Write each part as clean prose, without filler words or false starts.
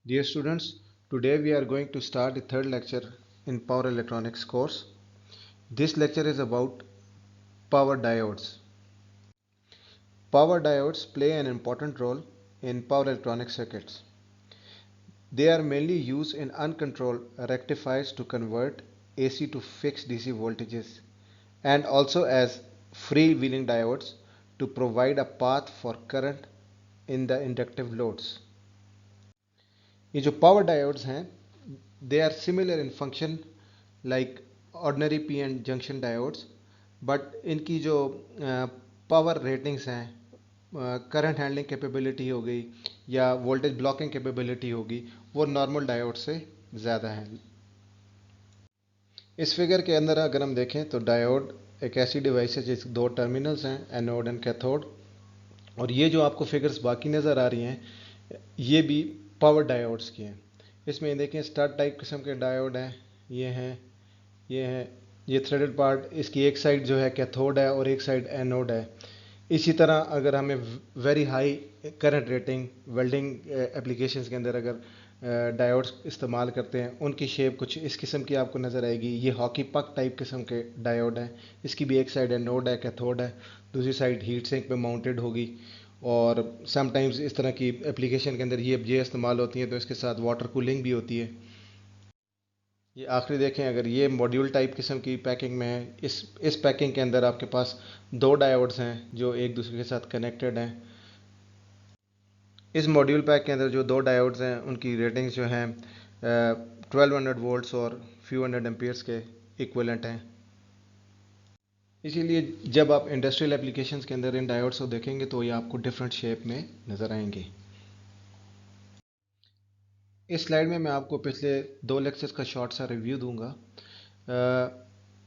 Dear students, today we are going to start the third lecture in Power Electronics course. This lecture is about power diodes. Power diodes play an important role in power electronic circuits. They are mainly used in uncontrolled rectifiers to convert AC to fixed DC voltages and also as freewheeling diodes to provide a path for current in the inductive loads. ये जो power diodes हैं they are similar in function like ordinary P N junction diodes, but इनकी जो power ratings हैं, current handling capability हो गई या voltage blocking capability होगी, वो नॉर्मल डायोड से ज़्यादा है। इस फिगर के अंदर अगर हम देखें तो डायोड एक ऐसी डिवाइस है जिसके दो टर्मिनल्स हैं, एनोड एंड कैथोड, और ये जो आपको फिगर्स बाकी नज़र आ रही हैं ये भी पावर डायोड्स की हैं। इसमें देखें स्टड टाइप किस्म के डायोड हैं, ये हैं, ये हैं, ये थ्रेडेड पार्ट, इसकी एक साइड जो है कैथोड है और एक साइड एनोड है। इसी तरह अगर हमें very high current rating welding applications के अंदर अगर डायोड्स इस्तेमाल करते हैं, उनकी शेप कुछ इस किस्म की आपको नज़र आएगी। ये हॉकी पक टाइप किस्म के डायोड हैं। इसकी भी एक साइड एनोड है, कैथोड है, दूसरी साइड हीट सिंक पे माउंटेड होगी। और समटाइम्स इस तरह की एप्लीकेशन के अंदर ये इस्तेमाल होती हैं, तो इसके साथ वाटर कूलिंग भी होती है। ये आखिरी देखें, अगर ये मॉड्यूल टाइप किस्म की पैकिंग में है, इस पैकिंग के अंदर आपके पास दो डायोड्स हैं जो एक दूसरे के साथ कनेक्टेड हैं। इस मॉड्यूल पैक के अंदर जो दो डायोड्स हैं उनकी रेटिंग्स जो हैं 1200 वोल्ट्स और फ्यू हंड्रेड एम्पियर्स के इक्विवेलेंट हैं। इसीलिए जब आप इंडस्ट्रियल एप्लीकेशंस के अंदर इन डायोड्स को देखेंगे तो ये आपको डिफरेंट शेप में नज़र आएंगे। इस स्लाइड में मैं आपको पिछले दो लेक्चर्स का शॉर्ट सा रिव्यू दूंगा।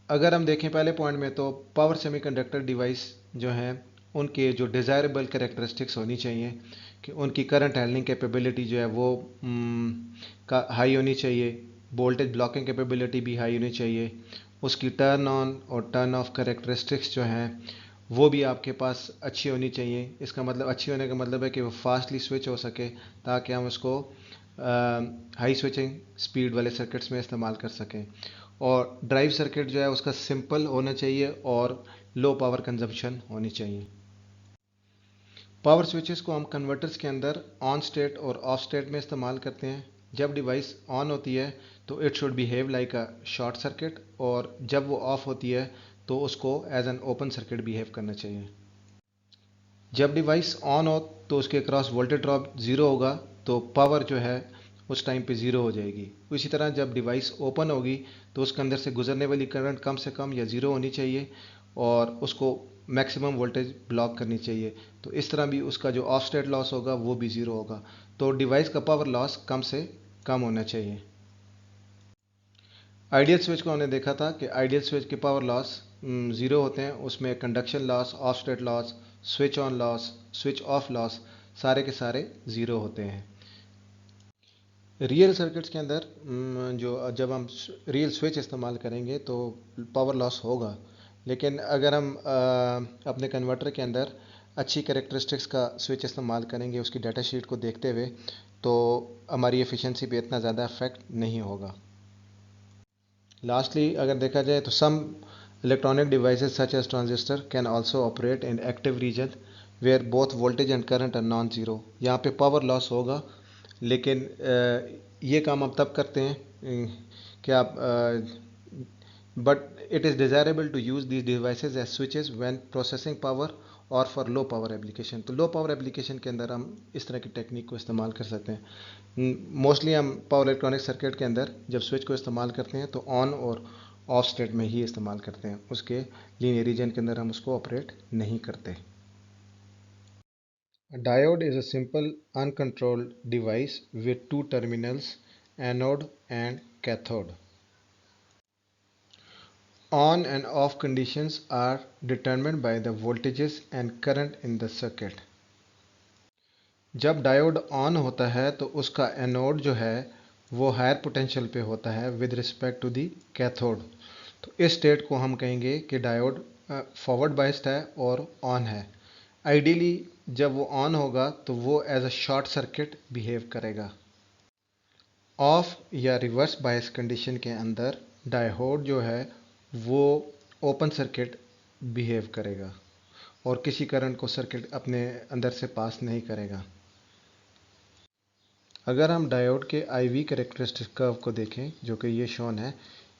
अगर हम देखें पहले पॉइंट में, तो पावर सेमीकंडक्टर डिवाइस जो हैं उनके जो डिज़ायरेबल कैरेक्टरिस्टिक्स होनी चाहिए कि उनकी करंट हैंडलिंग कैपेबिलिटी जो है वो का हाई होनी चाहिए, वोल्टेज ब्लॉकिंग कैपेबिलिटी भी हाई होनी चाहिए, उसकी टर्न ऑन और टर्न ऑफ कैरेक्टरिस्टिक्स जो हैं वो भी आपके पास अच्छी होनी चाहिए। इसका मतलब अच्छी होने का मतलब है कि वो फास्टली स्विच हो सके ताकि हम उसको हाई स्विचिंग स्पीड वाले सर्किट्स में इस्तेमाल कर सकें। और ड्राइव सर्किट जो है उसका सिंपल होना चाहिए और लो पावर कंजम्पशन होनी चाहिए। पावर स्विचेस को हम कन्वर्टर्स के अंदर ऑन स्टेट और ऑफ स्टेट में इस्तेमाल करते हैं। जब डिवाइस ऑन होती है तो it should behave like a short circuit, और जब वो ऑफ होती है तो उसको as an open circuit behave करना चाहिए। जब डिवाइस ऑन हो तो उसके क्रॉस वोल्टेज ड्रॉप ज़ीरो होगा, तो पावर जो है उस टाइम पे ज़ीरो हो जाएगी। इसी तरह जब डिवाइस ओपन होगी तो उसके अंदर से गुजरने वाली करंट कम से कम या ज़ीरो होनी चाहिए और उसको मैक्सिमम वोल्टेज ब्लॉक करनी चाहिए। तो इस तरह भी उसका जो ऑफ स्टेट लॉस होगा वो भी ज़ीरो होगा। तो डिवाइस का पावर लॉस कम से कम होना चाहिए। आइडियल स्विच को हमने देखा था कि आइडियल स्विच के पावर लॉस ज़ीरो होते हैं। उसमें conduction loss, of state loss, switch on loss, switch off loss सारे के सारे ज़ीरो होते हैं। रियल सर्किट्स के अंदर जो जब हम रियल स्विच इस्तेमाल करेंगे तो पावर लॉस होगा, लेकिन अगर हम अपने कन्वर्टर के अंदर अच्छी कैरेक्टरिस्टिक्स का स्विच इस्तेमाल करेंगे उसकी डाटा शीट को देखते हुए, तो हमारी एफिशिएंसी पे इतना ज़्यादा इफेक्ट नहीं होगा। लास्टली अगर देखा जाए तो सम electronic devices such as transistor can also operate in active region where both voltage and current are non-zero। यहाँ पे पावर लॉस होगा, लेकिन ये काम आप तब करते हैं कि आप but it is desirable to use these devices as switches when processing power और फॉर लो पावर एप्लीकेशन। तो लो पावर एप्लीकेशन के अंदर हम इस तरह की टेक्निक को इस्तेमाल कर सकते हैं। मोस्टली हम पावर इलेक्ट्रॉनिक सर्किट के अंदर जब स्विच को इस्तेमाल करते हैं तो ऑन और ऑफ स्टेट में ही इस्तेमाल करते हैं, उसके लीनियर रीजन के अंदर हम उसको ऑपरेट नहीं करते। A diode is a simple uncontrolled device with two terminals, anode and cathode. On and off conditions are determined by the voltages and current in the circuit। जब डायोड ऑन होता है तो उसका एनोड जो है वो हायर पोटेंशियल पे होता है with respect to the cathode. तो इस स्टेट को हम कहेंगे कि डायोड फॉरवर्ड बाइस्ड है और ऑन है। आइडियली जब वो ऑन होगा तो वो as a short circuit behave करेगा। ऑफ या रिवर्स बायस कंडीशन के अंदर डायोड जो है वो ओपन सर्किट बिहेव करेगा और किसी करंट को सर्किट अपने अंदर से पास नहीं करेगा। अगर हम डायोड के IV कैरेक्टरिस्टिक कर्व को देखें जो कि ये शोन है,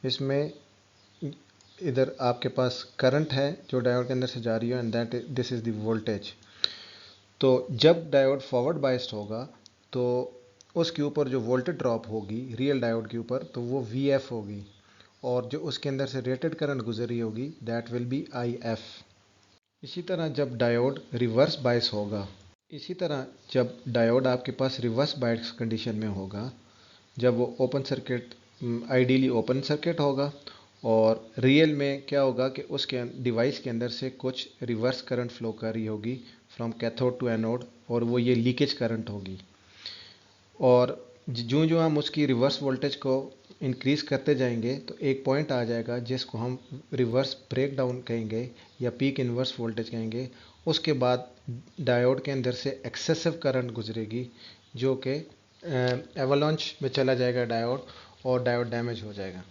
इसमें इधर आपके पास करंट है जो डायोड के अंदर से जा रही है and that this is the voltage. तो जब डायोड फॉरवर्ड बायस्ड होगा तो उसके ऊपर जो वोल्टेज ड्रॉप होगी रियल डायोड के ऊपर तो वो VF होगी और जो उसके अंदर से रेटेड करंट गुजर रही होगी दैट विल बी IF। इसी तरह जब डायोड रिवर्स बायस होगा, इसी तरह जब डायोड आपके पास रिवर्स बायस कंडीशन में होगा, जब वो open circuit ideally open circuit होगा और रियल में क्या होगा कि उसके डिवाइस के अंदर से कुछ रिवर्स करंट फ्लो कर रही होगी फ्रॉम कैथोड टू एनोड और वो ये लीकेज करंट होगी। और जो जो हम उसकी रिवर्स वोल्टेज को इंक्रीज़ करते जाएंगे तो एक पॉइंट आ जाएगा जिसको हम रिवर्स ब्रेक डाउन कहेंगे या पीक इन्वर्स वोल्टेज कहेंगे। उसके बाद डायोड के अंदर से एक्सेसिव करंट गुजरेगी जो कि एवलांच में चला जाएगा डायोड और डायोड डैमेज हो जाएगा।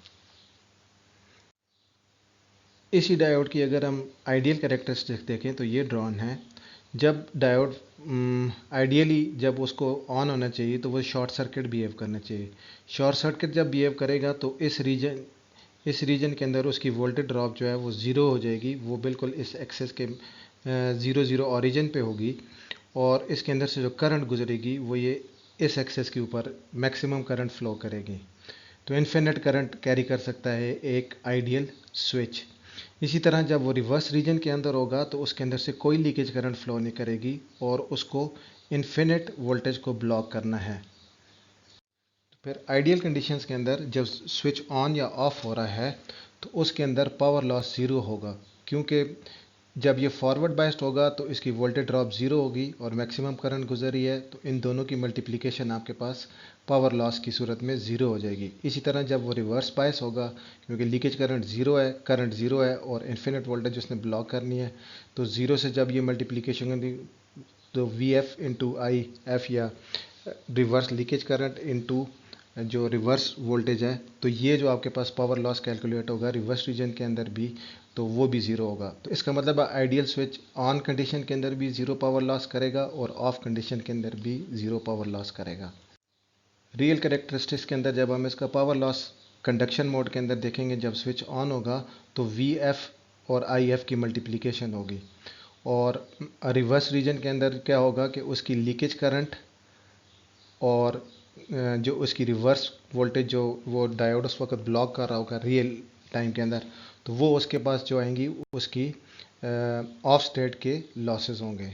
इसी डायोड की अगर हम आइडियल कैरेक्टरिस्टिक्स देखें तो ये ड्रॉन है। जब डायोड आइडियली जब उसको ऑन होना चाहिए तो वो शॉर्ट सर्किट बिहेव करना चाहिए। शॉर्ट सर्किट जब बिहेव करेगा तो इस रीजन के अंदर उसकी वोल्टेज ड्रॉप जो है वो ज़ीरो हो जाएगी, वो बिल्कुल इस एक्सेस के ज़ीरो ज़ीरो ओरिजिन पे होगी और इसके अंदर से जो करंट गुजरेगी वो ये इस एक्सेस के ऊपर मैक्सिमम करंट फ्लो करेगी। तो इन्फिनिट करंट कैरी कर सकता है एक आइडियल स्विच। इसी तरह जब वो रिवर्स रीजन के अंदर होगा तो उसके अंदर से कोई लीकेज करंट फ्लो नहीं करेगी और उसको इन्फिनिट वोल्टेज को ब्लॉक करना है। फिर आइडियल कंडीशंस के अंदर जब स्विच ऑन या ऑफ हो रहा है तो उसके अंदर पावर लॉस ज़ीरो होगा, क्योंकि जब ये फॉरवर्ड बायस्ड होगा तो इसकी वोल्टेज ड्रॉप ज़ीरो होगी और मैक्सिमम करंट गुजर रही है तो इन दोनों की मल्टीप्लिकेशन आपके पास पावर लॉस की सूरत में ज़ीरो हो जाएगी। इसी तरह जब वो रिवर्स बायस होगा, क्योंकि लीकेज करंट ज़ीरो है, करंट ज़ीरो है और इन्फिनिट वोल्टेज उसने ब्लॉक करनी है, तो ज़ीरो से जब ये मल्टीप्लिकेशन होगी तो VF इंटू IF या रिवर्स लीकेज करंट इंटू जो रिवर्स वोल्टेज है, तो ये जो आपके पास पावर लॉस कैलकुलेट होगा रिवर्स रीजन के अंदर भी तो वो भी ज़ीरो होगा। तो इसका मतलब आइडियल स्विच ऑन कंडीशन के अंदर भी ज़ीरो पावर लॉस करेगा और ऑफ कंडीशन के अंदर भी ज़ीरो पावर लॉस करेगा। रियल कैरेक्टरिस्टिक्स के अंदर जब हम इसका पावर लॉस कंडक्शन मोड के अंदर देखेंगे, जब स्विच ऑन होगा तो VF और IF की मल्टीप्लिकेशन होगी और रिवर्स रीजन के अंदर क्या होगा कि उसकी लीकेज करंट और जो उसकी रिवर्स वोल्टेज जो वो डायोड उस वक्त ब्लॉक कर रहा होगा रियल टाइम के अंदर, तो वो उसके पास जो आएंगी उसकी ऑफ स्टेट के लॉसेस होंगे।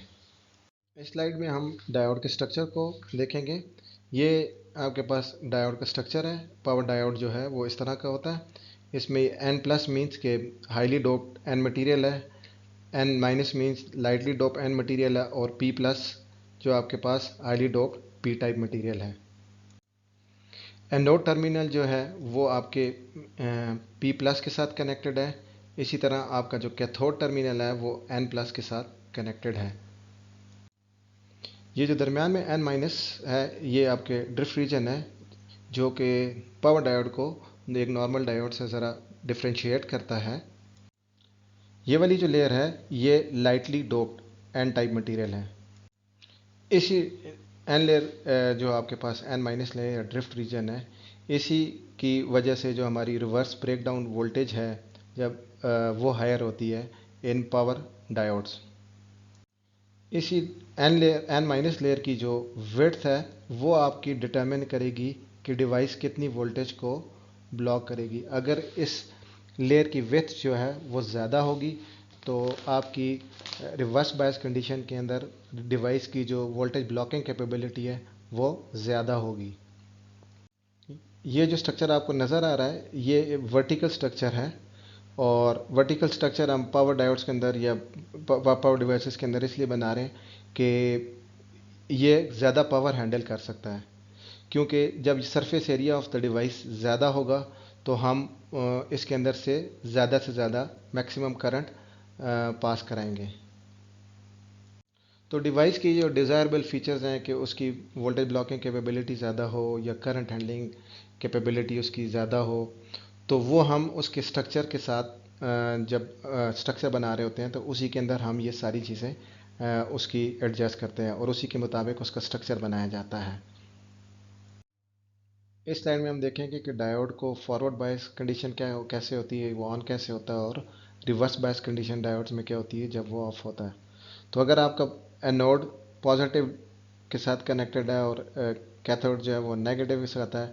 इस स्लाइड में हम डायोड के स्ट्रक्चर को देखेंगे। ये आपके पास डायोड का स्ट्रक्चर है। पावर डायोड जो है वो इस तरह का होता है। इसमें N प्लस मीन्स के हाईली डोप्ड N मटीरियल है, N minus means lightly dope N material है और P प्लस जो आपके पास highly dope P type material है। एनोड टर्मिनल जो है वो आपके P प्लस के साथ कनेक्टेड है। इसी तरह आपका जो कैथोड टर्मिनल है वो N प्लस के साथ कनेक्टेड है। ये जो दरमियान में N माइनस है ये आपके ड्रिफ्ट रीजन है जो कि पावर डायोड को एक नॉर्मल डायोड से ज़रा डिफ्रेंशिएट करता है। ये वाली जो लेयर है ये lightly doped N type material है। इसी N लेयर जो आपके पास N माइनस लेयर या ड्रिफ्ट रीजन है, इसी की वजह से जो हमारी रिवर्स ब्रेकडाउन वोल्टेज है जब वो हायर होती है इन पावर डायोड्स। इसी N माइनस लेयर की जो विड्थ है वो आपकी डिटरमिन करेगी कि डिवाइस कितनी वोल्टेज को ब्लॉक करेगी। अगर इस लेयर की विड्थ जो है वो ज़्यादा होगी तो आपकी रिवर्स बायस कंडीशन के अंदर डिवाइस की जो वोल्टेज ब्लॉकिंग कैपेबिलिटी है वो ज़्यादा होगी। ये जो स्ट्रक्चर आपको नज़र आ रहा है ये वर्टिकल स्ट्रक्चर है और वर्टिकल स्ट्रक्चर हम पावर डायोड्स के अंदर या पावर डिवाइसेस के अंदर इसलिए बना रहे हैं कि ये ज़्यादा पावर हैंडल कर सकता है, क्योंकि जब surface area of the device ज़्यादा होगा तो हम इसके अंदर से ज़्यादा मैक्सिमम करंट पास कराएंगे। तो डिवाइस की जो डिज़ायरेबल फीचर्स हैं कि उसकी वोल्टेज ब्लॉकिंग कैपेबिलिटी ज़्यादा हो या करंट हैंडलिंग कैपेबिलिटी उसकी ज़्यादा हो, तो वो हम उसके स्ट्रक्चर के साथ जब स्ट्रक्चर बना रहे होते हैं तो उसी के अंदर हम ये सारी चीज़ें उसकी एडजस्ट करते हैं और उसी के मुताबिक उसका स्ट्रक्चर बनाया जाता है। इस स्लाइड में हम देखेंगे कि डायोड को फॉरवर्ड बायस कंडीशन क्या कैसे होती है, वो ऑन कैसे होता है, और रिवर्स बायस कंडीशन डायोड्स में क्या होती है जब वो ऑफ होता है। तो अगर आपका एनोड पॉजिटिव के साथ कनेक्टेड है और कैथोड जो है वो नेगेटिव के साथ है,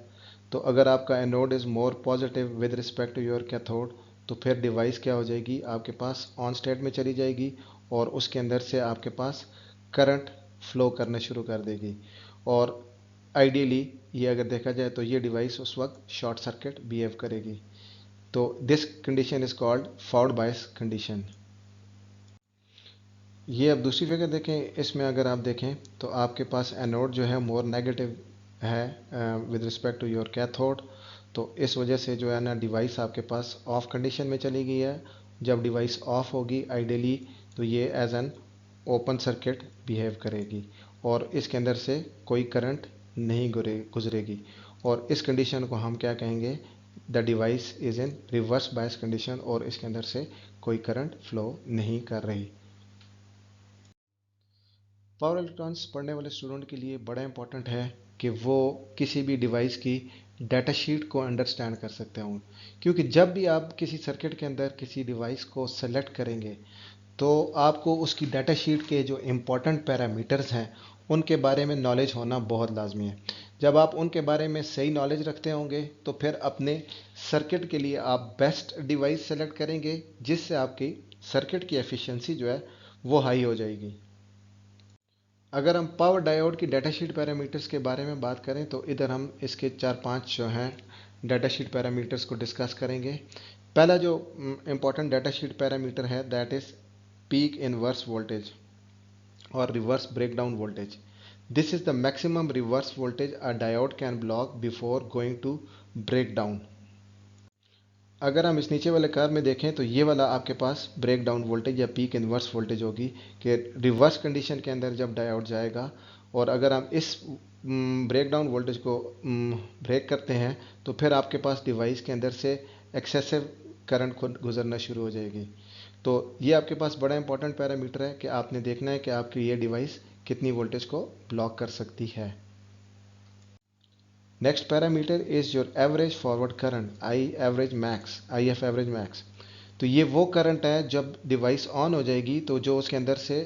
तो अगर आपका anode is more positive with respect to your cathode, तो फिर डिवाइस क्या हो जाएगी, आपके पास ऑन स्टेट में चली जाएगी और उसके अंदर से आपके पास करंट फ्लो करना शुरू कर देगी। और आइडियली ये अगर देखा जाए तो ये डिवाइस उस वक्त शॉर्ट सर्किट बिहेव करेगी। तो this condition is called forward bias condition. ये अब दूसरी फिगर देखें, इसमें अगर आप देखें तो आपके पास एनोड जो है मोर नेगेटिव है with respect to your cathode. तो इस वजह से जो है ना डिवाइस आपके पास ऑफ कंडीशन में चली गई है। जब डिवाइस ऑफ होगी आइडियली तो ये as an open circuit behave करेगी और इसके अंदर से कोई करंट नहीं गुजरेगी। और इस कंडीशन को हम क्या कहेंगे, the device is in reverse bias condition, और इसके अंदर से कोई करंट फ्लो नहीं कर रही। पावर इलेक्ट्रॉनिक्स पढ़ने वाले स्टूडेंट के लिए बड़ा इंपॉर्टेंट है कि वो किसी भी डिवाइस की डाटा शीट को अंडरस्टैंड कर सकते हों, क्योंकि जब भी आप किसी सर्किट के अंदर किसी डिवाइस को सेलेक्ट करेंगे तो आपको उसकी डाटा शीट के जो इम्पोर्टेंट पैरामीटर्स हैं उनके बारे में नॉलेज होना बहुत लाजमी है। जब आप उनके बारे में सही नॉलेज रखते होंगे तो फिर अपने सर्किट के लिए आप बेस्ट डिवाइस सेलेक्ट करेंगे, जिससे आपकी सर्किट की एफिशिएंसी जो है वो हाई हो जाएगी। अगर हम पावर डायोड की डाटाशीट पैरामीटर्स के बारे में बात करें तो इधर हम इसके 4-5 जो हैं डाटाशीट पैरामीटर्स को डिस्कस करेंगे। पहला जो इम्पोर्टेंट डाटाशीट पैरामीटर है that is peak inverse voltage और reverse breakdown voltage. This is the maximum reverse voltage a diode can block before going to break down. अगर हम इस नीचे वाले कर्व में देखें तो ये वाला आपके पास ब्रेक डाउन वोल्टेज या पीक इनवर्स वोल्टेज होगी कि रिवर्स कंडीशन के अंदर जब डायोड जाएगा और अगर हम इस ब्रेक डाउन वोल्टेज को ब्रेक करते हैं तो फिर आपके पास डिवाइस के अंदर से एक्सेसिव करंट खुद गुजरना शुरू हो जाएगी। तो ये आपके पास बड़ा इंपॉर्टेंट पैरामीटर है कि आपने देखना है कि आपकी ये डिवाइस कितनी वोल्टेज को ब्लॉक कर सकती है। Next parameter is your average forward current, I average max, IF average max। तो ये वो करंट है जब डिवाइस ऑन हो जाएगी तो जो उसके अंदर से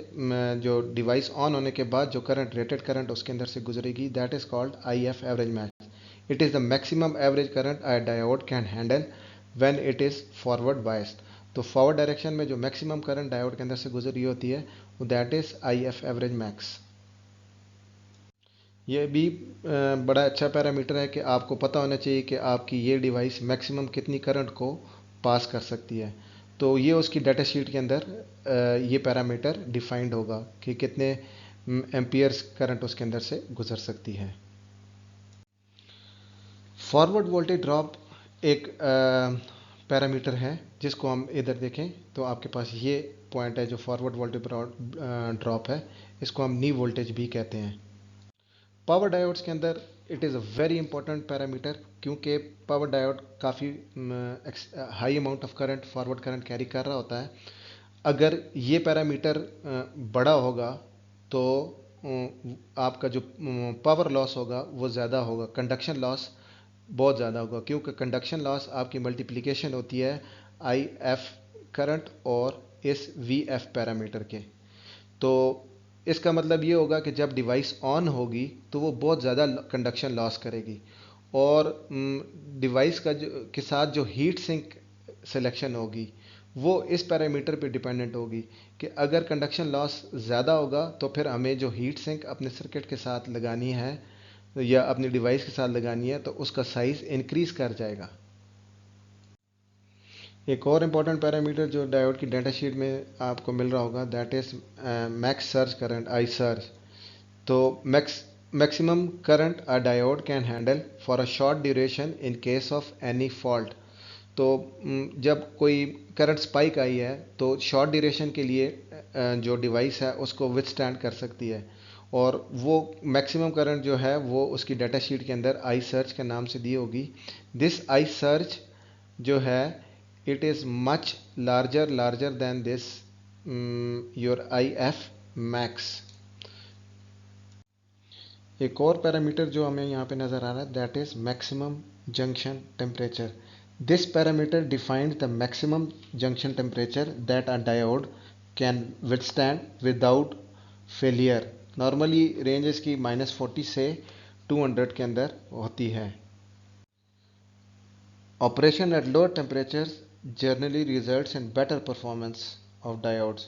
जो डिवाइस ऑन होने के बाद जो करंट रेटेड करंट उसके अंदर से गुजरेगी that is called IF average max. It is the maximum average current a diode can handle when it is forward biased. तो फॉरवर्ड डायरेक्शन में जो मैक्सिमम करंट डायोड के अंदर से गुजर रही होती है that is IF average max. ये भी बड़ा अच्छा पैरामीटर है कि आपको पता होना चाहिए कि आपकी ये डिवाइस मैक्सिमम कितनी करंट को पास कर सकती है। तो ये उसकी डाटा शीट के अंदर ये पैरामीटर डिफाइंड होगा कि कितने एम्पियर्स करंट उसके अंदर से गुजर सकती है। फॉरवर्ड वोल्टेज ड्रॉप एक पैरामीटर है जिसको हम इधर देखें तो आपके पास ये पॉइंट है जो फॉरवर्ड वोल्टेज ड्रॉप है, इसको हम नी वोल्टेज भी कहते हैं। पावर डायोड्स के अंदर it is a very important parameter क्योंकि पावर डायोड काफ़ी high amount of current forward current carry कर रहा होता है। अगर ये पैरामीटर बड़ा होगा तो आपका जो पावर लॉस होगा वो ज़्यादा होगा, कंडक्शन लॉस बहुत ज़्यादा होगा, क्योंकि कंडक्शन लॉस आपकी मल्टीप्लिकेशन होती है आई एफ करंट और इस वी एफ पैरामीटर के। तो इसका मतलब ये होगा कि जब डिवाइस ऑन होगी तो वो बहुत ज़्यादा कंडक्शन लॉस करेगी और डिवाइस का के साथ जो हीट सिंक सिलेक्शन होगी वो इस पैरामीटर पे डिपेंडेंट होगी कि अगर कंडक्शन लॉस ज़्यादा होगा तो फिर हमें जो हीट सिंक अपने सर्किट के साथ लगानी है या अपनी डिवाइस के साथ लगानी है तो उसका साइज़ इंक्रीज़ कर जाएगा। एक और इम्पॉर्टेंट पैरामीटर जो डायोड की डाटा शीट में आपको मिल रहा होगा that is max surge current, I surge. तो maximum current a diode can handle for a short duration in case of any fault. तो जब कोई करंट स्पाइक आई है तो शॉर्ट ड्यूरेशन के लिए जो डिवाइस है उसको विथस्टैंड कर सकती है। और वो मैक्सिमम करंट जो है वो उसकी डाटा शीट के अंदर आई सर्च के नाम से दी होगी। दिस आई सर्च जो है it is much larger than this your I F max. एक और पैरामीटर जो हमें यहाँ पे नज़र आ रहा है that is maximum junction temperature. This parameter defined the maximum junction temperature that a diode can withstand without failure. Normally range इसकी -40 से 200 के अंदर होती है। Operation at lower temperatures generally results in better performance of diodes.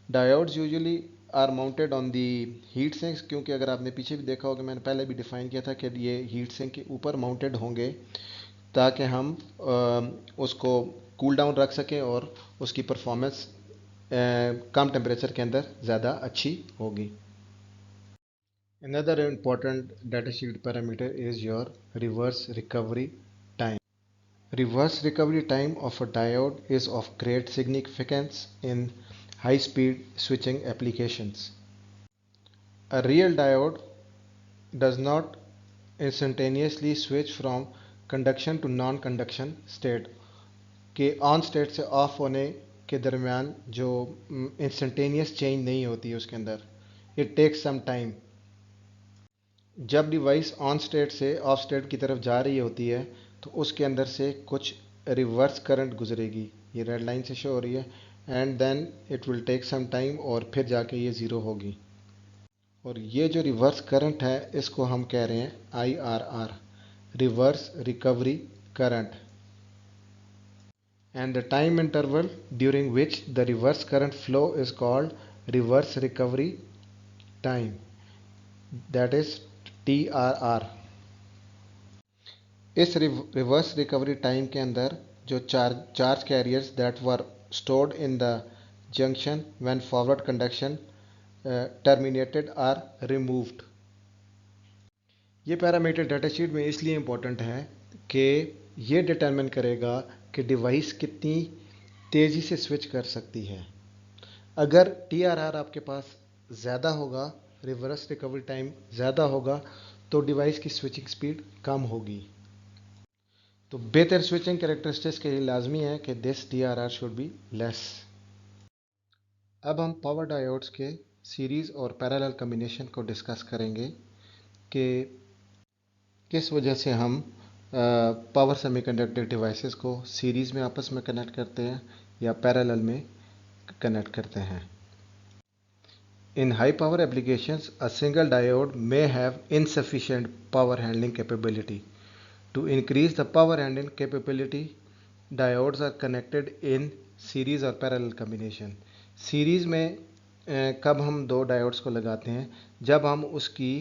Diodes usually are mounted on the heat sinks, क्योंकि अगर आपने पीछे भी देखा होगा मैंने पहले भी डिफाइन किया था कि ये हीट सिंक के ऊपर माउंटेड होंगे ताकि हम उसको कूल डाउन रख सकें और उसकी परफॉर्मेंस कम टेम्परेचर के अंदर ज़्यादा अच्छी होगी। Another important datasheet parameter is your reverse recovery time. Reverse recovery time of a diode is of great significance in high-speed switching applications. A real diode does not instantaneously switch from conduction to non-conduction state के on state से of होने के दरमियान जो instantaneous change नहीं होती है उसके अंदर। It takes some time. जब डिवाइस ऑन स्टेट से ऑफ स्टेट की तरफ जा रही होती है तो उसके अंदर से कुछ रिवर्स करंट गुजरेगी, ये रेड लाइन से शो हो रही है, and then it will take some time और फिर जाके ये ज़ीरो होगी। और ये जो रिवर्स करंट है इसको हम कह रहे हैं IRR, reverse recovery current, and the time interval during which the reverse current flow is called reverse recovery time, that is TRR। इस रिवर्स रिकवरी टाइम के अंदर जो charge carriers that were stored in the junction when forward conduction terminated are removed. ये parameter datasheet में इसलिए important है कि ये डिटरमिन करेगा कि डिवाइस कितनी तेज़ी से स्विच कर सकती है। अगर TRR आपके पास ज़्यादा होगा, रिवर्स रिकवरी टाइम ज़्यादा होगा, तो डिवाइस की स्विचिंग स्पीड कम होगी। तो बेहतर स्विचिंग कैरेक्टरिस्टिक्स के लिए लाजमी है कि this TRR should be less. अब हम पावर डायोड्स के सीरीज़ और पैरेलल कम्बिनेशन को डिस्कस करेंगे कि किस वजह से हम पावर सेमीकंडक्टर डिवाइसेस को सीरीज़ में आपस में कनेक्ट करते हैं या पैरेलल में कनेक्ट करते हैं। In high power applications, a single diode may have insufficient power handling capability. To increase the power handling capability, diodes are connected in series or parallel combination. Series में कब हम दो डायोड्स को लगाते हैं, जब हम उसकी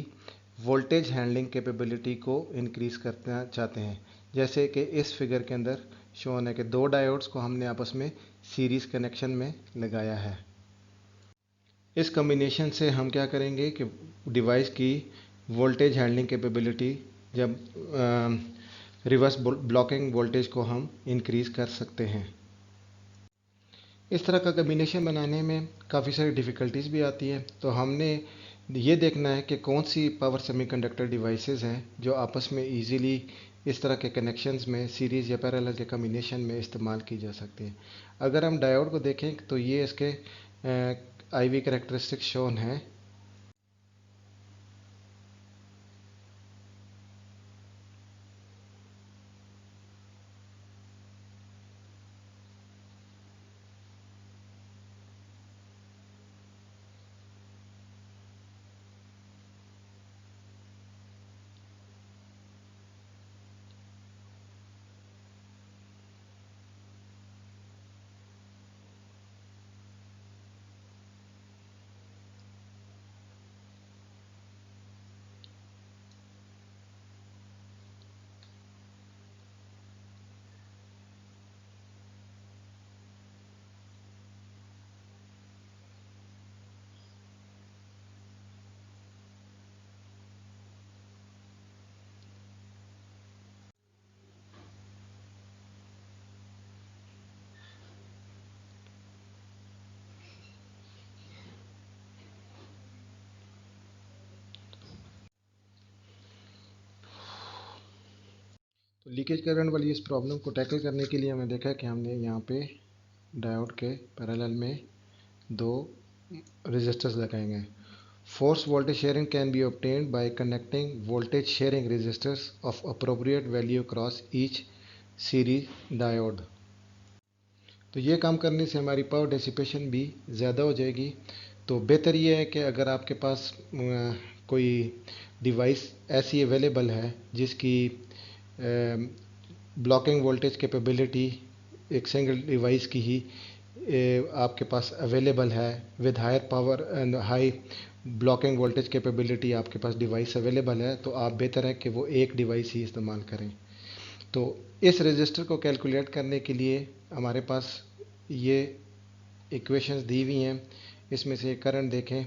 वोल्टेज हैंडलिंग कैपेबिलिटी को इंक्रीज़ करना चाहते हैं। जैसे कि इस फिगर के अंदर शोन है कि दो डायोड्स को हमने आपस में सीरीज़ कनेक्शन में लगाया है। इस कम्बिनेशन से हम क्या करेंगे कि डिवाइस की वोल्टेज हैंडलिंग कैपेबिलिटी जब रिवर्स ब्लॉकिंग वोल्टेज को हम इंक्रीज़ कर सकते हैं। इस तरह का कम्बिनेशन बनाने में काफ़ी सारी डिफ़िकल्टीज भी आती है, तो हमने ये देखना है कि कौन सी पावर सेमीकंडक्टर डिवाइसेस हैं जो आपस में इजीली इस तरह के कनेक्शंस में सीरीज़ या पैरेलल के कम्बिनेशन में इस्तेमाल की जा सकती है। अगर हम डायोड को देखें तो ये इसके IV कैरेक्टरिस्टिक्स शोन है। तो लीकेज करंट वाली इस प्रॉब्लम को टैकल करने के लिए हमें देखा कि हमने यहाँ पे डायोड के पैरेलल में दो रेजिस्टर्स लगाएंगे। Force voltage sharing can be obtained by connecting voltage sharing resistors of appropriate value across each series diode। तो ये काम करने से हमारी पावर डिसिपेशन भी ज़्यादा हो जाएगी। तो बेहतर ये है कि अगर आपके पास कोई डिवाइस ऐसी अवेलेबल है जिसकी ब्लॉकिंग वोल्टेज कैपेबिलिटी एक सिंगल डिवाइस की ही आपके पास अवेलेबल है with higher power and high blocking voltage capability आपके पास डिवाइस अवेलेबल है, तो आप बेहतर है कि वो एक डिवाइस ही इस्तेमाल करें। तो इस रजिस्टर को कैलकुलेट करने के लिए हमारे पास ये इक्वेशंस दी हुई हैं। इसमें से करंट देखें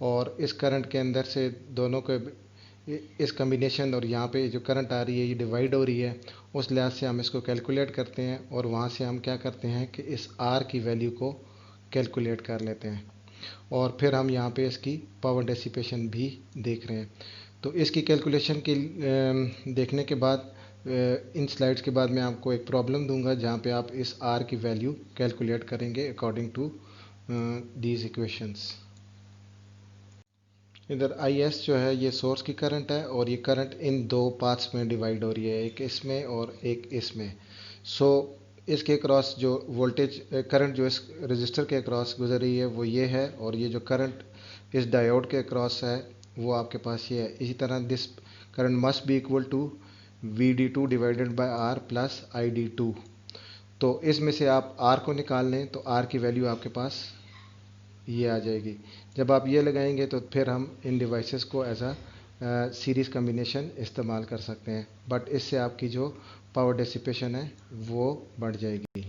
और इस करंट के अंदर से दोनों के इस कम्बिनेशन और यहाँ पे जो करंट आ रही है ये डिवाइड हो रही है, उस लिहाज से हम इसको कैलकुलेट करते हैं और वहाँ से हम क्या करते हैं कि इस आर की वैल्यू को कैलकुलेट कर लेते हैं और फिर हम यहाँ पे इसकी पावर डिसिपेशन भी देख रहे हैं। तो इसकी कैलकुलेशन के देखने के बाद इन स्लाइड्स के बाद मैं आपको एक प्रॉब्लम दूंगा जहाँ पे आप इस आर की वैल्यू कैलकुलेट करेंगे अकॉर्डिंग टू दीज इक्वेशंस। इधर आई एस जो है ये सोर्स की करंट है और ये करंट इन दो पार्ट्स में डिवाइड हो रही है, एक इसमें और एक इसमें। सो इसके अक्रॉस जो वोल्टेज करंट जो इस रजिस्टर के अक्रॉस गुजर रही है वो ये है और ये जो करंट इस डायोड के अक्रॉस है वो आपके पास ये है। इसी तरह this current must be equal to V D two divided by R plus I D two. तो इसमें से आप आर को निकाल लें तो आर की वैल्यू आपके पास ये आ जाएगी। जब आप ये लगाएंगे तो फिर हम इन डिवाइसेस को एज अ सीरीज़ कम्बिनेशन इस्तेमाल कर सकते हैं, बट इससे आपकी जो पावर डिसिपेशन है वो बढ़ जाएगी।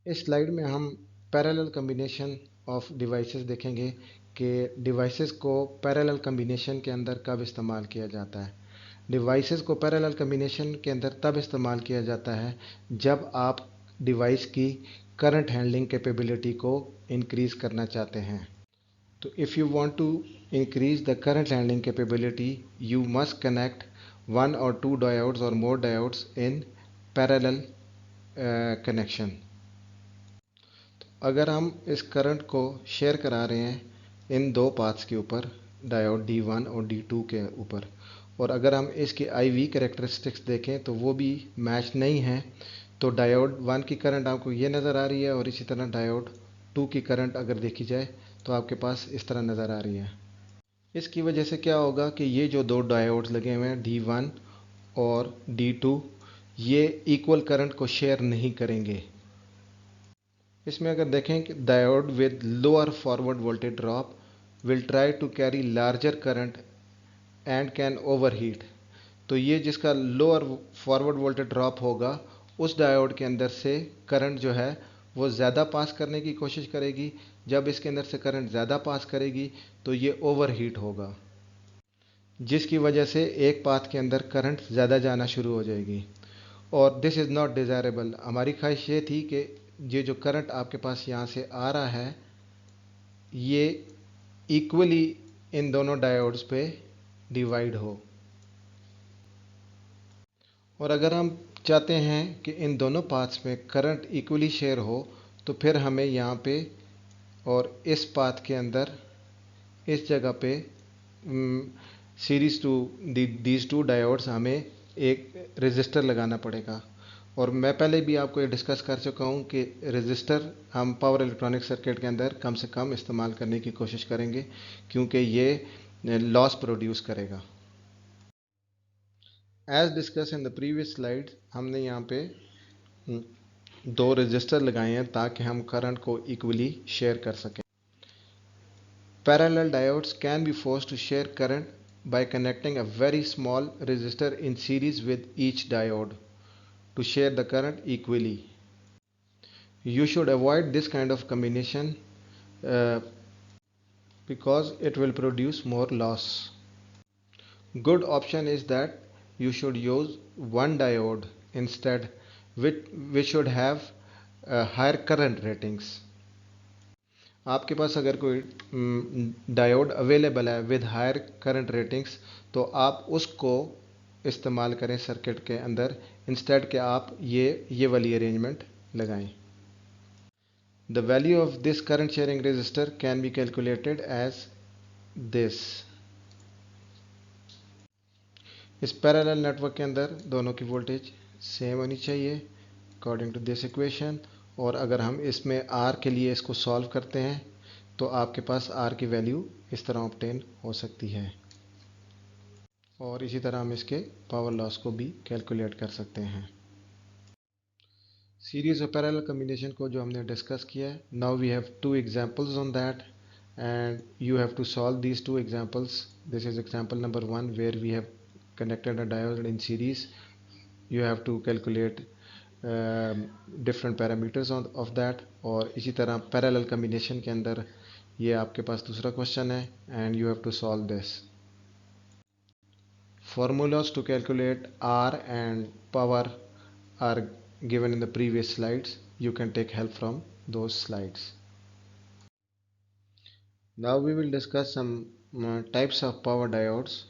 इस स्लाइड में हम पैरेलल कम्बिनेशन ऑफ डिवाइसेस देखेंगे कि डिवाइसेस को पैरेलल कम्बिनेशन के अंदर कब इस्तेमाल किया जाता है। डिवाइसेस को पैरेलल कम्बिनेशन के अंदर तब इस्तेमाल किया जाता है जब आप डिवाइस की करंट हैंडलिंग कैपेबिलिटी को इंक्रीज़ करना चाहते हैं। तो if you want to increase the current handling capability you must connect one or two diodes or more diodes in parallel connection। अगर हम इस करंट को शेयर करा रहे हैं इन दो पाथ्स के ऊपर, डायोड D1 और D2 के ऊपर, और अगर हम इसकी IV कैरेक्टरिस्टिक्स देखें तो वो भी मैच नहीं है, तो डायोड 1 की करंट आपको ये नज़र आ रही है और इसी तरह डायोड 2 की करंट अगर देखी जाए तो आपके पास इस तरह नज़र आ रही है। इसकी वजह से क्या होगा कि ये जो दो डायोड्स लगे हुए हैं D1 और D2 ये इक्वल करंट को शेयर नहीं करेंगे। इसमें अगर देखें कि diode with lower forward voltage drop will try to carry larger current and can overheat. तो ये जिसका लोअर फॉरवर्ड वोल्टेज ड्रॉप होगा उस डायोड के अंदर से करंट जो है वो ज़्यादा पास करने की कोशिश करेगी। जब इसके अंदर से करंट ज़्यादा पास करेगी तो ये ओवरहीट होगा, जिसकी वजह से एक पाथ के अंदर करंट ज़्यादा जाना शुरू हो जाएगी और दिस इज़ नॉट डिज़ायरेबल। हमारी ख्वाहिश ये थी कि ये जो करंट आपके पास यहाँ से आ रहा है ये इक्वली इन दोनों डायोड्स पे डिवाइड हो, और अगर हम चाहते हैं कि इन दोनों पाथ्स में करंट इक्वली शेयर हो तो फिर हमें यहाँ पे और इस पाथ के अंदर इस जगह पे series to these two diodes हमें एक रेजिस्टर लगाना पड़ेगा। और मैं पहले भी आपको ये डिस्कस कर चुका हूँ कि रेजिस्टर हम पावर इलेक्ट्रॉनिक सर्किट के अंदर कम से कम इस्तेमाल करने की कोशिश करेंगे क्योंकि ये लॉस प्रोड्यूस करेगा। As discuss in the previous slide हमने यहाँ पे दो रेजिस्टर लगाए हैं ताकि हम करंट को इक्वली शेयर कर सकें। Parallel diodes can be forced to share current by connecting a very small resistor in series with each diode to share the current equally. You should avoid this kind of combination because it will produce more loss. Good option is that you should use one diode instead, which should have higher current ratings. आपके पास अगर कोई diode available है with higher current ratings तो आप उसको इस्तेमाल करें circuit के अंदर, इंस्टेड के आप ये वाली अरेंजमेंट लगाएं। The value of this current sharing resistor can be calculated as this. इस पैरेलल नेटवर्क के अंदर दोनों की वोल्टेज सेम होनी चाहिए अकॉर्डिंग टू दिस इक्वेशन। और अगर हम इसमें आर के लिए इसको सॉल्व करते हैं तो आपके पास आर की वैल्यू इस तरह ऑब्टेन हो सकती है। और इसी तरह हम इसके पावर लॉस को भी कैलकुलेट कर सकते हैं। सीरीज और पैरेलल कम्बिनेशन को जो हमने डिस्कस किया है, now we have two examples on that and you have to solve these two examples. This is example number 1 where we have connected a diode in series. You have to calculate different parameters of that. और इसी तरह parallel combination के अंदर ये आपके पास दूसरा question है and you have to solve this. Formulas to calculate R and power are given in the previous slides. You can take help from those slides. Now we will discuss some types of power diodes.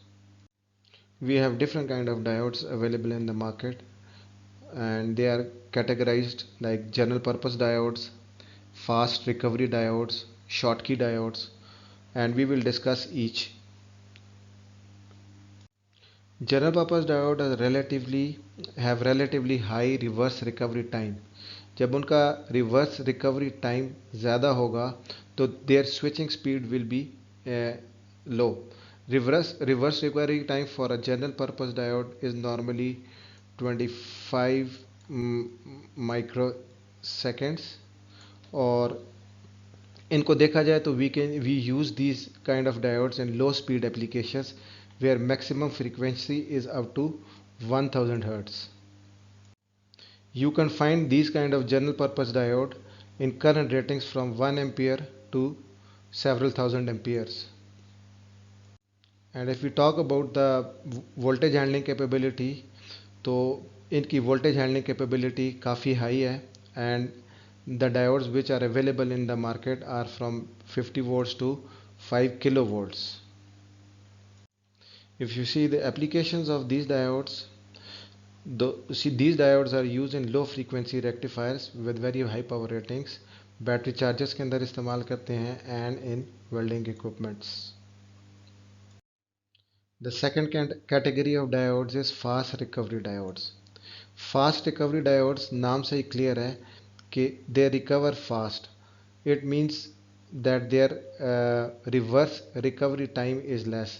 We have different kind of diodes available in the market and they are categorized like general purpose diodes, fast recovery diodes, Schottky diodes, and we will discuss each. General purpose diodes have relatively high reverse recovery time. जब उनका reverse recovery time ज़्यादा होगा तो their switching speed will be low. Reverse recovery time for a general purpose diode is normally 25 microseconds. और इनको देखा जाए तो we use these kind of diodes in low speed applications where maximum frequency is up to 1000 Hz. You can find these kind of general purpose diode in current ratings from 1 ampere to several thousand amperes. And if we talk about the voltage handling capability, तो इनकी voltage handling capability काफ़ी high है and the diodes which are available in the market are from 50 volts to 5 kilovolts. If you see the applications of these diodes, these diodes are used in low frequency rectifiers with very high power ratings, battery chargers के अंदर इस्तेमाल करते हैं and in welding equipments. The second category of diodes is fast recovery diodes. Fast recovery diodes नाम से ही clear है कि they recover fast. It means that their reverse recovery time is less.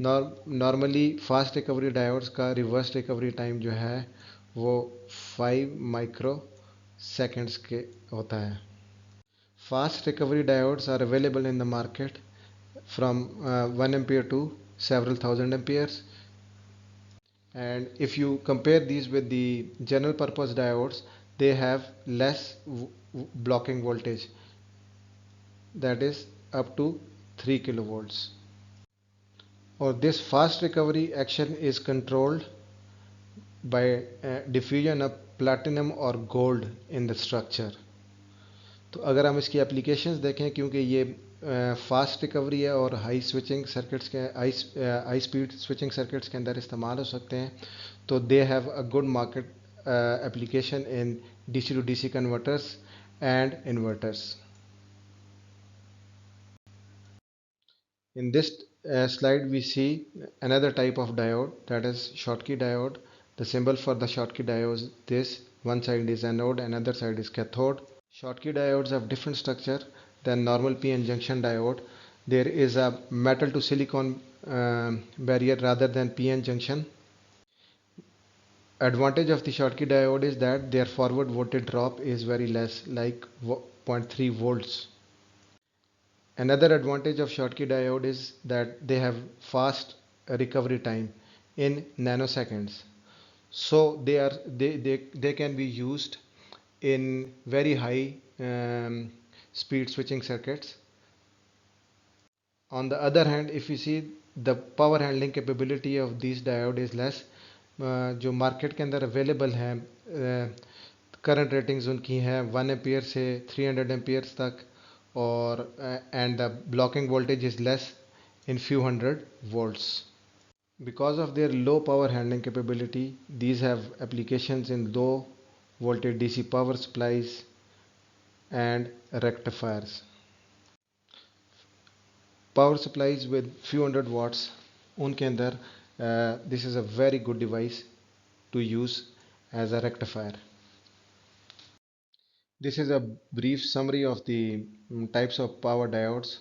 Normally fast recovery diodes का reverse recovery time जो है वो 5 micro seconds के होता है. Fast recovery diodes are available in the market from 1 ampere to several thousand amperes. And if you compare these with the general purpose diodes, they have less blocking voltage, that is up to 3 kilovolts. Or this fast recovery action is controlled by diffusion of platinum or gold in the structure. तो अगर हम इसकी applications देखें, क्योंकि ये fast recovery है और high switching circuits के हाई स्पीड स्विचिंग सर्किट्स के अंदर इस्तेमाल हो सकते हैं, तो they have a good market application in DC to DC converters and inverters. In this slide we see another type of diode, that is Schottky diode. The symbol for the Schottky diode is this: one side is anode, another side is cathode. Schottky diodes have different structure than normal PN junction diode. There is a metal to silicon barrier rather than PN junction. Advantage of the Schottky diode is that their forward voltage drop is very less, like 0.3 volts. Another advantage of Schottky diode is that they have fast recovery time in nanoseconds. So they can be used in very high speed switching circuits. On the other hand, if you see, the power handling capability of these diode is less. जो market के अंदर available हैं current ratings उनकी हैं 1 ampere से 300 amperes तक, और and the blocking voltage is less in few hundred volts. Because of their low power handling capability, these have applications in low voltage DC power supplies and rectifiers. Power supplies with few hundred watts, उनके अंदर this is a very good device to use as a rectifier. This is a brief summary of the types of power diodes.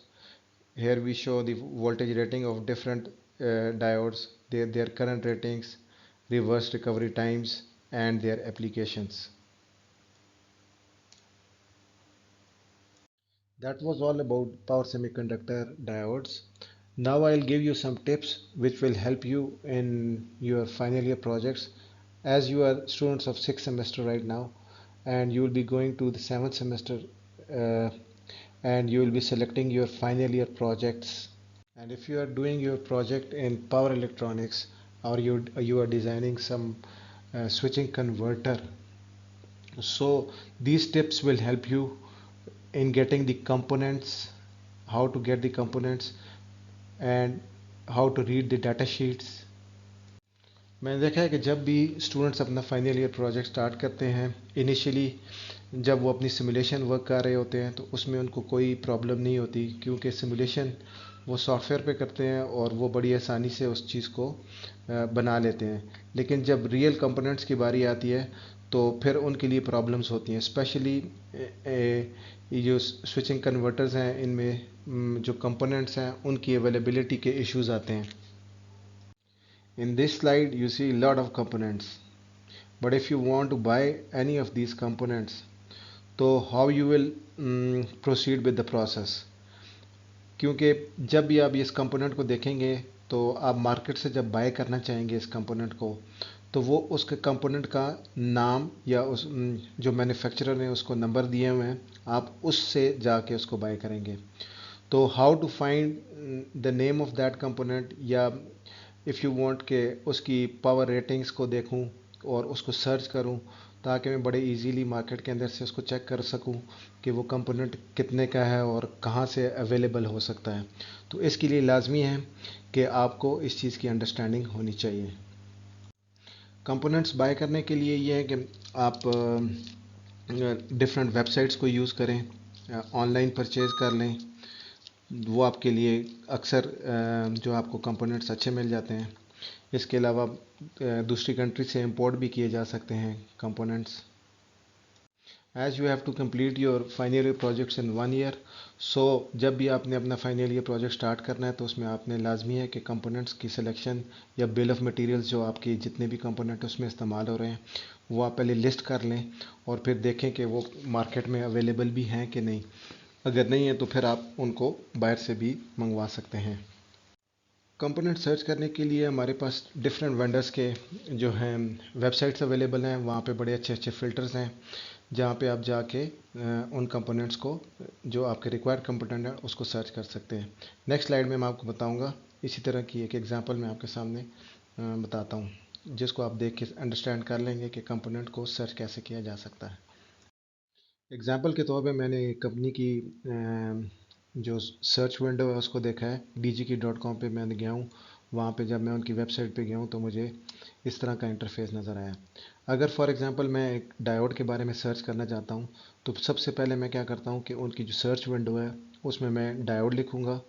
Here we show the voltage rating of different diodes, their current ratings, reverse recovery times, and their applications. That was all about power semiconductor diodes. Now I'll give you some tips which will help you in your final year projects, as you are students of 6th semester right now and you will be going to the 7th semester, uh, and you will be selecting your final year projects. And if you are doing your project in power electronics, or you are designing some switching converter, so these tips will help you in getting the components, how to get the components, and how to read the data sheets. मैंने देखा है कि जब भी students अपना final year project start करते हैं, initially जब वो अपनी सिमुलेशन वर्क कर रहे होते हैं तो उसमें उनको कोई प्रॉब्लम नहीं होती, क्योंकि सिमुलेशन वो सॉफ्टवेयर पे करते हैं और वो बड़ी आसानी से उस चीज़ को बना लेते हैं। लेकिन जब रियल कंपोनेंट्स की बारी आती है तो फिर उनके लिए प्रॉब्लम्स होती हैं, स्पेशली ये जो स्विचिंग कन्वर्टर्स हैं इनमें जो कंपोनेंट्स हैं उनकी अवेलेबिलिटी के इश्यूज आते हैं। In this slide you see a lot of components, but if you want to buy any of these components, तो how you will proceed with the process? क्योंकि जब भी आप इस कंपोनेंट को देखेंगे तो आप मार्केट से जब बाय करना चाहेंगे इस कंपोनेंट को, तो वो उसके कंपोनेंट का नाम या उस जो मैन्युफैक्चरर ने उसको नंबर दिए हुए हैं, आप उससे जाके उसको बाय करेंगे। तो how to find the name of that component, या इफ़ यू वांट के उसकी पावर रेटिंग्स को देखूं और उसको सर्च करूं, ताकि मैं बड़े इजीली मार्केट के अंदर से उसको चेक कर सकूं कि वो कंपोनेंट कितने का है और कहां से अवेलेबल हो सकता है। तो इसके लिए लाजमी है कि आपको इस चीज़ की अंडरस्टैंडिंग होनी चाहिए। कंपोनेंट्स बाय करने के लिए ये है कि आप डिफरेंट वेबसाइट्स को यूज़ करें, ऑनलाइन परचेज़ कर लें, वो आपके लिए अक्सर जो आपको कंपोनेंट्स अच्छे मिल जाते हैं। इसके अलावा दूसरी कंट्री से इंपोर्ट भी किए जा सकते हैं components. As you have to complete your final year projects in 1 year, so जब भी आपने अपना फाइनल ईयर प्रोजेक्ट स्टार्ट करना है तो उसमें आपने लाजमी है कि कंपोनेंट्स की सिलेक्शन या बिल ऑफ मटेरियल्स जो आपके जितने भी कंपोनेंट उसमें इस्तेमाल हो रहे हैं वो आप पहले लिस्ट कर लें और फिर देखें कि वो मार्केट में अवेलेबल भी हैं कि नहीं। अगर नहीं है तो फिर आप उनको बाहर से भी मंगवा सकते हैं। कंपोनेंट सर्च करने के लिए हमारे पास डिफरेंट वेंडर्स के जो हैं वेबसाइट्स अवेलेबल हैं, वहाँ पे बड़े अच्छे अच्छे फ़िल्टर्स हैं जहाँ पे आप जाके उन कंपोनेंट्स को, जो आपके रिक्वायर्ड कंपोनेंट है, उसको सर्च कर सकते हैं। नेक्स्ट स्लाइड में मैं आपको बताऊँगा, इसी तरह की एक एग्जांपल मैं आपके सामने बताता हूँ, जिसको आप देख के अंडरस्टैंड कर लेंगे कि कंपोनेंट को सर्च कैसे किया जा सकता है। एग्जांपल के तौर पे मैंने कंपनी की जो सर्च विंडो है उसको देखा है, dgkey.com पे मैं गया हूँ। वहाँ पे जब मैं उनकी वेबसाइट पे गया हूँ तो मुझे इस तरह का इंटरफेस नज़र आया। अगर फॉर एग्जांपल मैं एक डायोड के बारे में सर्च करना चाहता हूँ तो सबसे पहले मैं क्या करता हूँ कि उनकी जो सर्च विंडो है उसमें मैं डायोड लिखूँगा,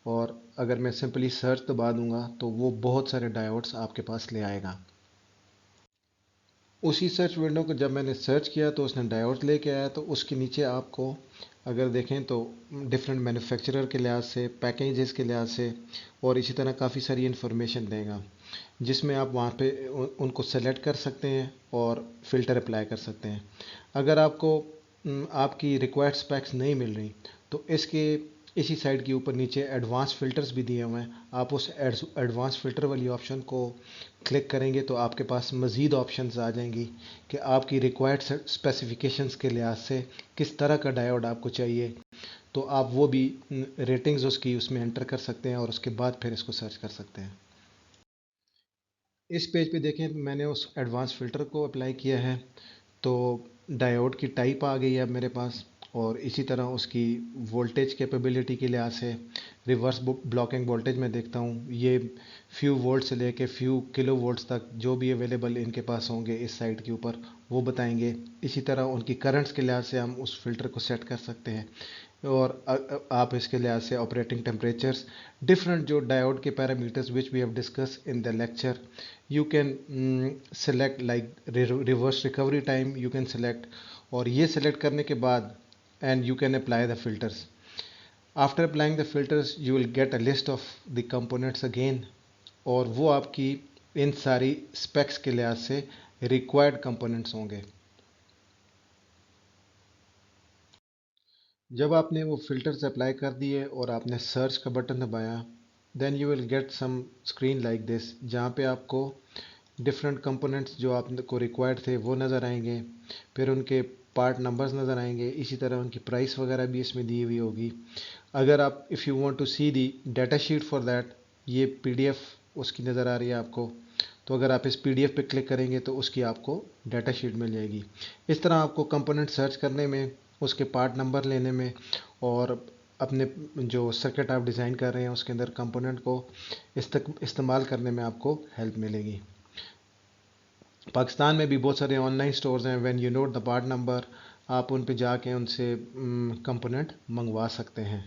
और अगर मैं सिंपली सर्च दबा दूँगा तो वो बहुत सारे डायोड्स आपके पास ले आएगा। उसी सर्च विंडो को जब मैंने सर्च किया तो उसने डायोड लेके आया, तो उसके नीचे आपको अगर देखें तो डिफरेंट मैन्युफैक्चरर के लिहाज से, पैकेजेस के लिहाज से और इसी तरह काफ़ी सारी इन्फॉर्मेशन देगा, जिसमें आप वहाँ पे उनको सेलेक्ट कर सकते हैं और फ़िल्टर अप्लाई कर सकते हैं। अगर आपको आपकी रिक्वायर्ड स्पेक्स नहीं मिल रही तो इसके इसी साइड के ऊपर नीचे एडवांस फ़िल्टर्स भी दिए हुए हैं। आप उस एडवांस फ़िल्टर वाली ऑप्शन को क्लिक करेंगे तो आपके पास मज़ीद ऑप्शंस आ जाएंगी कि आपकी रिक्वायर्ड स्पेसिफिकेशंस के लिहाज से किस तरह का डायोड आपको चाहिए। तो आप वो भी रेटिंग्स उसकी उसमें एंटर कर सकते हैं और उसके बाद फिर इसको सर्च कर सकते हैं। इस पेज पे देखें, मैंने उस एडवांस फ़िल्टर को अप्लाई किया है तो डायोड की टाइप आ गई है अब मेरे पास, और इसी तरह उसकी वोल्टेज कैपेबिलिटी के लिहाज से रिवर्स ब्लॉकिंग वोल्टेज में देखता हूँ, ये फ्यू वोल्ट से लेके फ्यू किलो वोल्ट्स तक जो भी अवेलेबल इनके पास होंगे इस साइट के ऊपर वो बताएंगे। इसी तरह उनकी करंट्स के लिहाज से हम उस फिल्टर को सेट कर सकते हैं। और आप इसके लिहाज से ऑपरेटिंग टेम्परेचर्स, डिफरेंट जो डायोड के parameters which we have discuss in the lecture, you can select like reverse recovery time you can select. और ये सेलेक्ट करने के बाद and you can apply the filters. After applying the filters you will get a list of the components again, और वो आपकी इन सारी specs के लिहाज से रिक्वायर्ड कंपोनेंट्स होंगे। जब आपने वो फिल्टर्स अप्लाई कर दिए और आपने सर्च का बटन दबाया, then you will get some screen like this, जहाँ पे आपको डिफरेंट कंपोनेंट्स जो आपको रिक्वायर्ड थे वो नज़र आएंगे, फिर उनके पार्ट नंबर्स नज़र आएंगे, इसी तरह उनकी प्राइस वगैरह भी इसमें दी हुई होगी। अगर आप if you want to see the data sheet for that, ये पीडीएफ उसकी नज़र आ रही है आपको, तो अगर आप इस पीडीएफ पे क्लिक करेंगे तो उसकी आपको डाटा शीट मिल जाएगी। इस तरह आपको कंपोनेंट सर्च करने में, उसके पार्ट नंबर लेने में और अपने जो सर्किट आप डिज़ाइन कर रहे हैं उसके अंदर कंपोनेंट को इस्तेमाल करने में आपको हेल्प मिलेगी। पाकिस्तान में भी बहुत सारे ऑनलाइन स्टोर्स हैं, when you note the part number आप उन पे जाके उनसे कंपोनेंट मंगवा सकते हैं।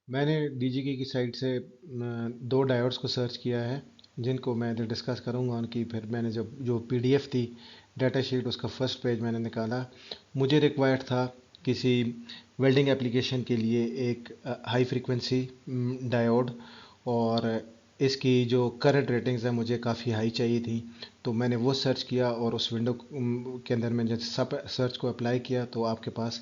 मैंने डीजीके की साइट से दो डायोड्स को सर्च किया है जिनको मैं डिस्कस करूंगा उनकी। फिर मैंने जब जो पीडीएफ थी डाटा शीट उसका फर्स्ट पेज मैंने निकाला। मुझे रिक्वायर्ड था किसी वेल्डिंग एप्लीकेशन के लिए एक हाई फ्रीक्वेंसी डायोड, और इसकी जो करंट रेटिंग्स है मुझे काफ़ी हाई चाहिए थी। तो मैंने वो सर्च किया और उस विंडो के अंदर मैंने जब सब सर्च को अप्लाई किया तो आपके पास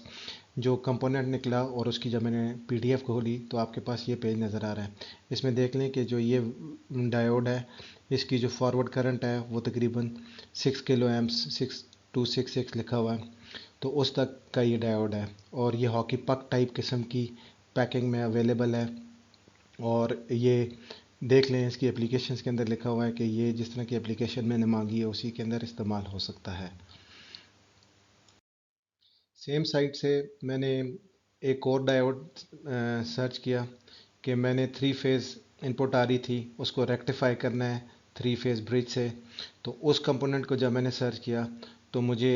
जो कंपोनेंट निकला, और उसकी जब मैंने पीडीएफ खोली तो आपके पास ये पेज नज़र आ रहा है। इसमें देख लें कि जो ये डायोड है इसकी जो फॉरवर्ड करंट है वो तकरीबन 6 किलो एम्प्स 6266 लिखा हुआ है, तो उस तक का ये डायोड है। और ये हॉकी पक टाइप किस्म की पैकिंग में अवेलेबल है। और ये देख लें इसकी एप्लीकेशंस के अंदर लिखा हुआ है कि ये जिस तरह की एप्लीकेशन मैंने मांगी है उसी के अंदर इस्तेमाल हो सकता है। सेम साइट से मैंने एक और डायोड सर्च किया कि मैंने 3 फेज़ इनपुट आ रही थी उसको रेक्टिफाई करना है 3 फेज़ ब्रिज से। तो उस कंपोनेंट को जब मैंने सर्च किया तो मुझे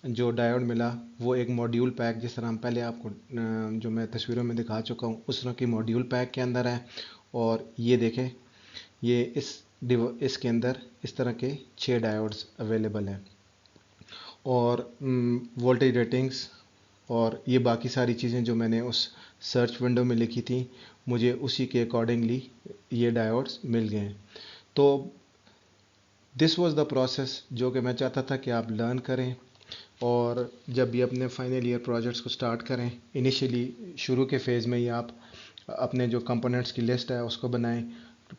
जो डायोड मिला वो एक मॉड्यूल पैक, जिस तरह हम पहले आपको जो मैं तस्वीरों में दिखा चुका हूँ उस तरह की मॉड्यूल पैक के अंदर है। और ये देखें, ये इसके अंदर इस तरह के 6 डायोड्स अवेलेबल हैं। और वोल्टेज रेटिंग्स और ये बाकी सारी चीज़ें जो मैंने उस सर्च विंडो में लिखी थी मुझे उसी के अकॉर्डिंगली ये डायोड्स मिल गए। तो दिस वाज द प्रोसेस जो कि मैं चाहता था कि आप लर्न करें, और जब भी अपने फाइनल ईयर प्रोजेक्ट्स को स्टार्ट करें इनिशियली शुरू के फेज़ में ही आप अपने जो कंपोनेंट्स की लिस्ट है उसको बनाएं।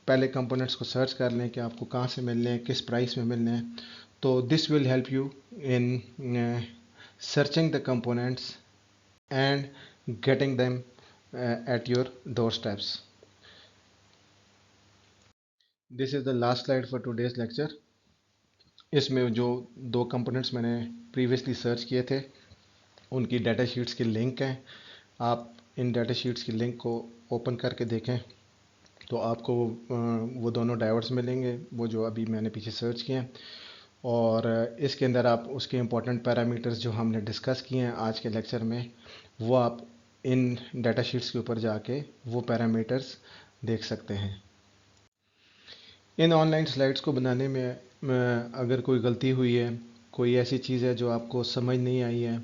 पहले कंपोनेंट्स को सर्च कर लें कि आपको कहाँ से मिलने हैं, किस प्राइस में मिलने हैं। तो this will help you in searching the components and getting them at your doorsteps. This is the last slide for today's lecture. इसमें जो दो कंपोनेंट्स मैंने प्रीवियसली सर्च किए थे उनकी डाटा शीट्स की लिंक हैं। आप इन डाटा शीट्स की लिंक को ओपन करके देखें तो आपको वो दोनों डायोड्स मिलेंगे वो जो अभी मैंने पीछे सर्च किए हैं। और इसके अंदर आप उसके इम्पोर्टेंट पैरामीटर्स जो हमने डिस्कस किए हैं आज के लेक्चर में वो आप इन डाटा शीट्स के ऊपर जाके वो पैरामीटर्स देख सकते हैं। इन ऑनलाइन स्लाइड्स को बनाने में अगर कोई गलती हुई है, कोई ऐसी चीज़ है जो आपको समझ नहीं आई है,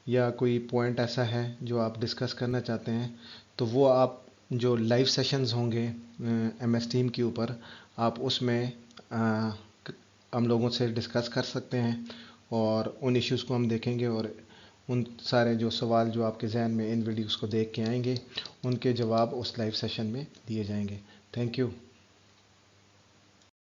या कोई पॉइंट ऐसा है जो आप डिस्कस करना चाहते हैं, तो वो आप जो लाइव सेशंस होंगे MS टीम के ऊपर आप उसमें हम लोगों से डिस्कस कर सकते हैं और उन इश्यूज़ को हम देखेंगे, और उन सारे जो सवाल जो आपके जहन में इन वीडियोस को देख के आएंगे उनके जवाब उस लाइव सेशन में दिए जाएंगे। Thank you.